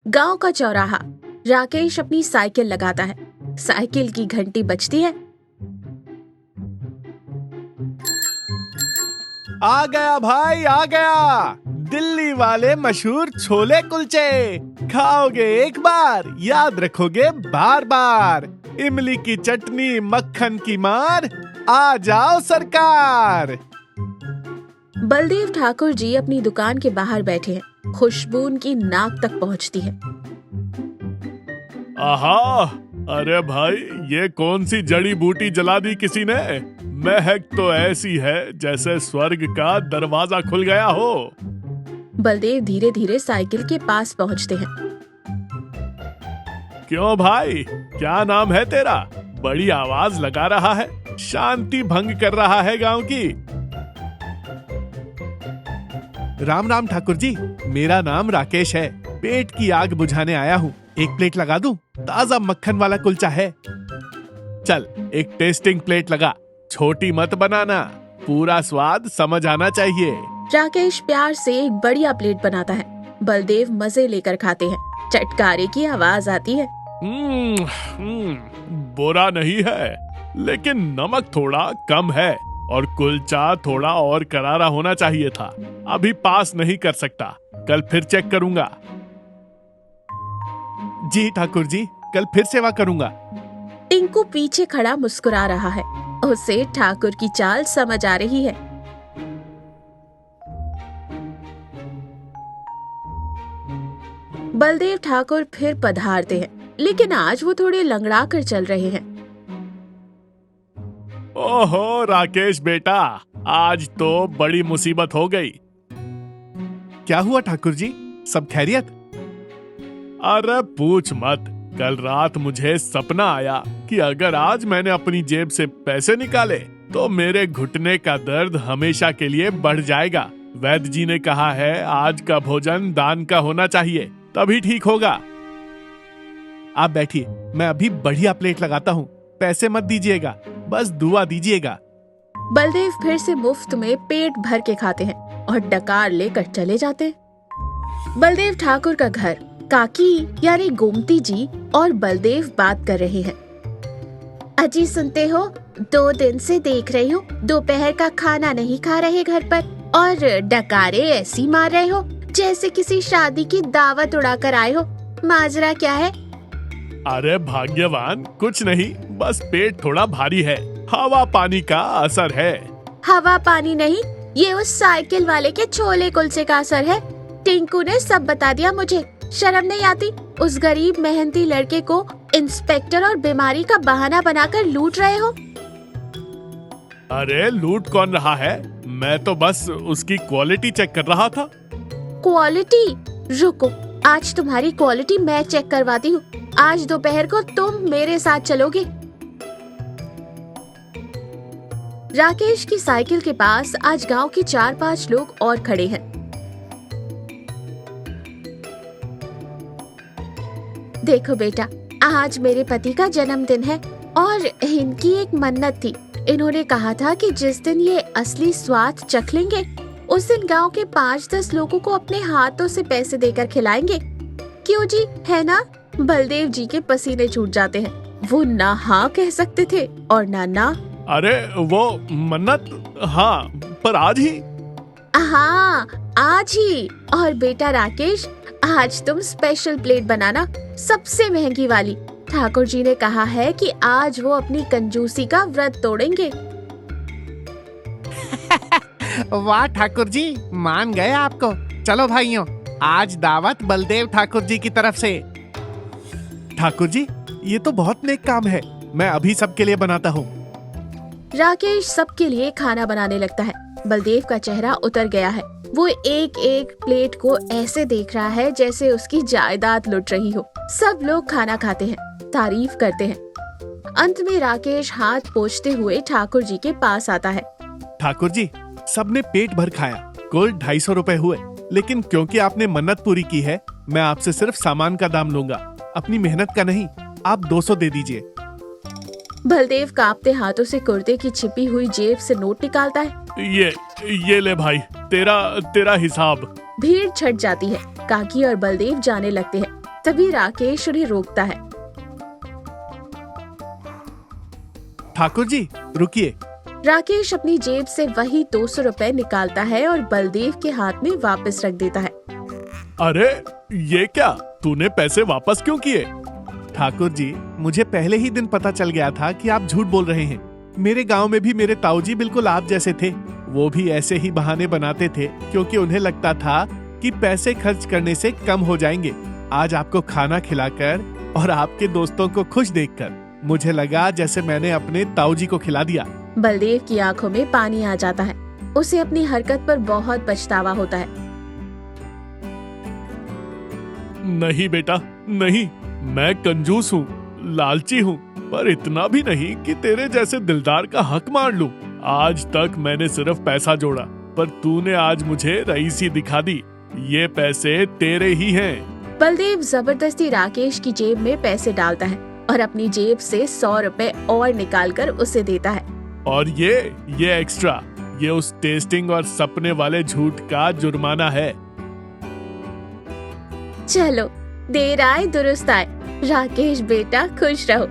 गांव का चौराहा। राकेश अपनी साइकिल लगाता है। साइकिल की घंटी बजती है। आ गया भाई, आ गया। दिल्ली वाले मशहूर छोले कुलचे। खाओगे एक बार, याद रखोगे बार बार। इमली की चटनी, मक्खन की मार, आ जाओ सरकार। बलदेव ठाकुर जी अपनी दुकान के बाहर बैठे हैं। खुशबू उनकी नाक तक पहुंचती है। आहा, अरे भाई, ये कौन सी जड़ी बूटी जला दी किसी ने? महक तो ऐसी है जैसे स्वर्ग का दरवाजा खुल गया हो। बलदेव धीरे धीरे साइकिल के पास पहुंचते हैं। क्यों भाई, क्या नाम है तेरा? बड़ी आवाज लगा रहा है, शांति भंग कर रहा है गांव की। राम राम ठाकुर जी, मेरा नाम राकेश है। पेट की आग बुझाने आया हूँ। एक प्लेट लगा दूं? ताजा मक्खन वाला कुलचा है। चल, एक टेस्टिंग प्लेट लगा। छोटी मत बनाना, पूरा स्वाद समझ आना चाहिए। राकेश प्यार से एक बढ़िया प्लेट बनाता है। बलदेव मजे लेकर खाते हैं। चटकारे की आवाज आती है। बुरा नहीं है, लेकिन नमक थोड़ा कम है और कुलचा थोड़ा और करारा होना चाहिए था। अभी पास नहीं कर सकता, कल फिर चेक करूंगा। जी ठाकुर जी, कल फिर सेवा करूंगा। टिंकू पीछे खड़ा मुस्कुरा रहा है। उसे ठाकुर की चाल समझ आ रही है। बलदेव ठाकुर फिर पधारते हैं, लेकिन आज वो थोड़े लंगड़ा कर चल रहे हैं। ओहो राकेश बेटा, आज तो बड़ी मुसीबत हो गई। क्या हुआ ठाकुर जी, सब खैरियत? अरे पूछ मत। कल रात मुझे सपना आया कि अगर आज मैंने अपनी जेब से पैसे निकाले तो मेरे घुटने का दर्द हमेशा के लिए बढ़ जाएगा। वैद्य जी ने कहा है आज का भोजन दान का होना चाहिए, तभी ठीक होगा। आप बैठिए, मैं अभी बढ़िया प्लेट लगाता हूँ। पैसे मत दीजिएगा, बस दुआ दीजिएगा। बलदेव फिर से मुफ्त में पेट भर के खाते हैं और डकार लेकर चले जाते हैं। बलदेव ठाकुर का घर। काकी यानी गोमती जी और बलदेव बात कर रहे हैं। अजी सुनते हो, 2 दिन से देख रही हूँ दोपहर का खाना नहीं खा रहे घर पर, और डकारे ऐसी मार रहे हो जैसे किसी शादी की दावत उड़ाकर आए हो। माजरा क्या है? अरे भाग्यवान, कुछ नहीं, बस पेट थोड़ा भारी है। हवा पानी का असर है। हवा पानी नहीं, ये उस साइकिल वाले के छोले कुलचे का असर है। टिंकू ने सब बता दिया मुझे। शर्म नहीं आती? उस गरीब मेहनती लड़के को इंस्पेक्टर और बीमारी का बहाना बनाकर लूट रहे हो। अरे लूट कौन रहा है? मैं तो बस उसकी क्वालिटी चेक कर रहा था। क्वालिटी? रुको, आज तुम्हारी क्वालिटी मैं चेक करवाती हूँ। आज दोपहर को तुम मेरे साथ चलोगे। राकेश की साइकिल के पास आज गांव के 4-5 लोग और खड़े हैं। देखो बेटा, आज मेरे पति का जन्मदिन है और इनकी एक मन्नत थी। इन्होंने कहा था कि जिस दिन ये असली स्वाद चख लेंगे, उस दिन गांव के 5-10 लोगों को अपने हाथों से पैसे देकर खिलाएंगे। क्यों जी, है ना? बलदेव जी के पसीने छूट जाते हैं। वो ना हाँ कह सकते थे और ना। अरे वो मन्नत, हाँ, पर आज ही? हाँ, आज ही। और बेटा राकेश, आज तुम स्पेशल प्लेट बनाना, सबसे महंगी वाली। ठाकुर जी ने कहा है कि आज वो अपनी कंजूसी का व्रत तोड़ेंगे। वाह ठाकुर जी, मान गए आपको। चलो भाइयों, आज दावत बलदेव ठाकुर जी की तरफ से। ठाकुर जी, ये तो बहुत नेक काम है। मैं अभी सबके लिए बनाता हूँ। राकेश सबके लिए खाना बनाने लगता है। बलदेव का चेहरा उतर गया है। वो एक एक प्लेट को ऐसे देख रहा है जैसे उसकी जायदाद लुट रही हो। सब लोग खाना खाते हैं, तारीफ करते हैं। अंत में राकेश हाथ पोंछते हुए ठाकुर जी के पास आता है। ठाकुर जी, सबने पेट भर खाया, कुल 250 रुपए हुए। लेकिन क्योंकि आपने मन्नत पूरी की है, मैं आपसे सिर्फ सामान का दाम लूंगा, अपनी मेहनत का नहीं। आप 200 दे दीजिए। बलदेव कांपते हाथों से कुर्ते की छिपी हुई जेब से नोट निकालता है। ये ले भाई, तेरा हिसाब। भीड़ छट जाती है। काकी और बलदेव जाने लगते हैं। तभी राकेश उन्हें रोकता है। ठाकुर जी रुकिए। राकेश अपनी जेब से वही 200 रुपए निकालता है और बलदेव के हाथ में वापस रख देता है। अरे ये क्या, तूने पैसे वापस क्यों किए? ठाकुर जी, मुझे पहले ही दिन पता चल गया था कि आप झूठ बोल रहे हैं। मेरे गांव में भी मेरे ताऊजी बिल्कुल आप जैसे थे। वो भी ऐसे ही बहाने बनाते थे क्योंकि उन्हें लगता था कि पैसे खर्च करने से कम हो जाएंगे। आज आपको खाना खिलाकर और आपके दोस्तों को खुश देखकर मुझे लगा जैसे मैंने अपने ताऊजी को खिला दिया। बलदेव की आंखों में पानी आ जाता है। उसे अपनी हरकत पर बहुत पछतावा होता है। नहीं बेटा नहीं, मैं कंजूस हूँ, लालची हूँ, पर इतना भी नहीं कि तेरे जैसे दिलदार का हक मार लूं। आज तक मैंने सिर्फ पैसा जोड़ा, पर तूने आज मुझे रईसी दिखा दी। ये पैसे तेरे ही हैं। बलदेव जबरदस्ती राकेश की जेब में पैसे डालता है और अपनी जेब से 100 रुपए और निकालकर उसे देता है। और ये एक्स्ट्रा, ये उस टेस्टिंग और सपने वाले झूठ का जुर्माना है। चलो, देर आए दुरुस्त आए। राकेश बेटा खुश रहो।